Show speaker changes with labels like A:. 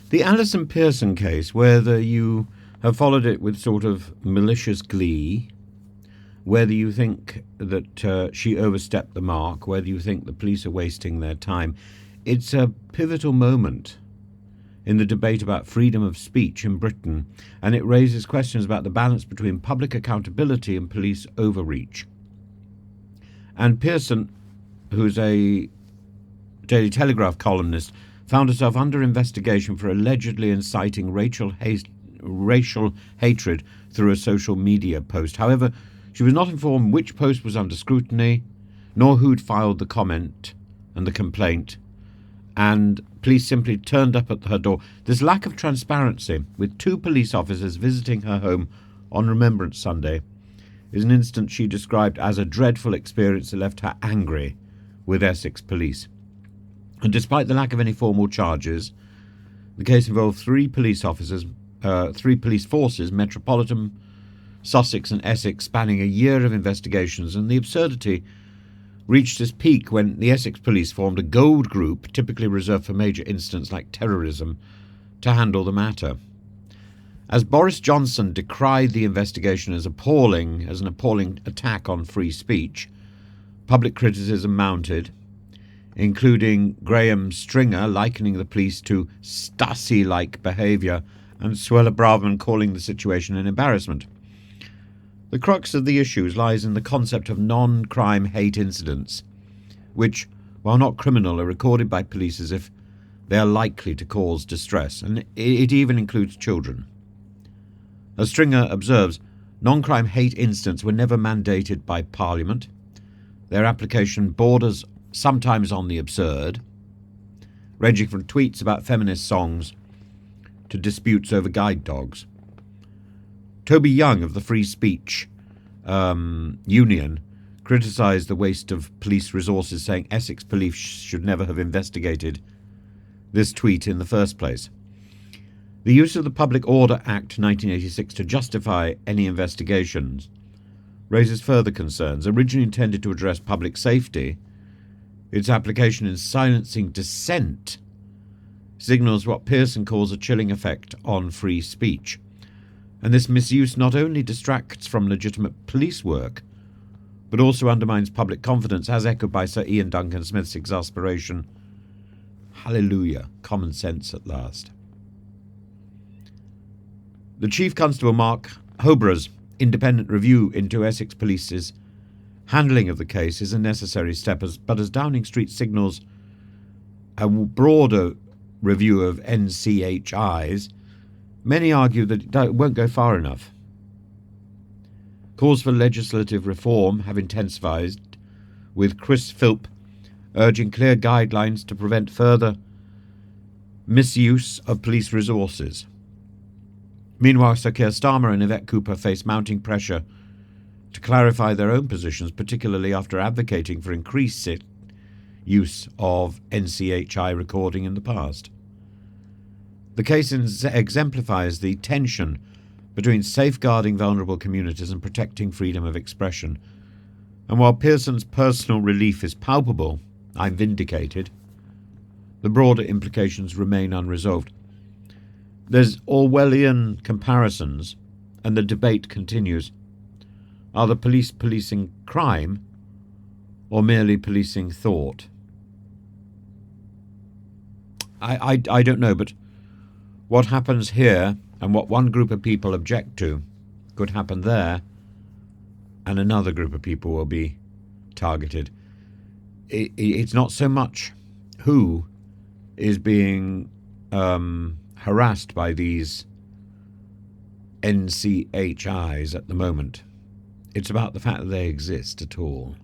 A: The Allison Pearson case, whether you have followed it with sort of malicious glee, whether you think that she overstepped the mark, whether you think the police are wasting their time, it's a pivotal moment in the debate about freedom of speech in Britain, and it raises questions about the balance between public accountability and police overreach. And Pearson, who's a Daily Telegraph columnist, found herself under investigation for allegedly inciting racial hatred through a social media post. However, she was not informed which post was under scrutiny, nor who'd filed the comment and the complaint, and police simply turned up at her door. This lack of transparency, with 2 police officers visiting her home on Remembrance Sunday, is an instance she described as a dreadful experience that left her angry with Essex police. And despite the lack of any formal charges, the case involved 3 police officers, 3 police forces, Metropolitan, Sussex and Essex, spanning a year of investigations, and the absurdity reached its peak when the Essex police formed a gold group, typically reserved for major incidents like terrorism, to handle the matter. As Boris Johnson decried the investigation as an appalling attack on free speech, public criticism mounted, including Graham Stringer likening the police to Stasi-like behaviour and Suella Braverman calling the situation an embarrassment. The crux of the issues lies in the concept of non-crime hate incidents, which, while not criminal, are recorded by police as if they are likely to cause distress, and it even includes children. As Stringer observes, non-crime hate incidents were never mandated by Parliament. Their application borders sometimes on the absurd, ranging from tweets about feminist songs to disputes over guide dogs. Toby Young of the Free Speech Union criticised the waste of police resources, saying Essex police should never have investigated this tweet in the first place. The use of the Public Order Act 1986 to justify any investigations raises further concerns. Originally intended to address public safety, its application in silencing dissent signals what Pearson calls a chilling effect on free speech. And this misuse not only distracts from legitimate police work, but also undermines public confidence, as echoed by Sir Ian Duncan Smith's exasperation. Hallelujah, common sense at last. The Chief Constable Mark Hoborough's independent review into Essex Police's handling of the case is a necessary step, but as Downing Street signals a broader review of NCHI's, many argue that it won't go far enough. Calls for legislative reform have intensified, with Chris Philp urging clear guidelines to prevent further misuse of police resources. Meanwhile, Sir Keir Starmer and Yvette Cooper face mounting pressure to clarify their own positions, particularly after advocating for increased use of NCHI recording in the past. The case exemplifies the tension between safeguarding vulnerable communities and protecting freedom of expression. And while Pearson's personal relief is palpable, I'm vindicated, the broader implications remain unresolved. There's Orwellian comparisons, and the debate continues. Are the police policing crime or merely policing thought? I don't know, but what happens here and what one group of people object to could happen there, and another group of people will be targeted. It's not so much who is being harassed by these NCHIs at the moment. It's about the fact that they exist at all.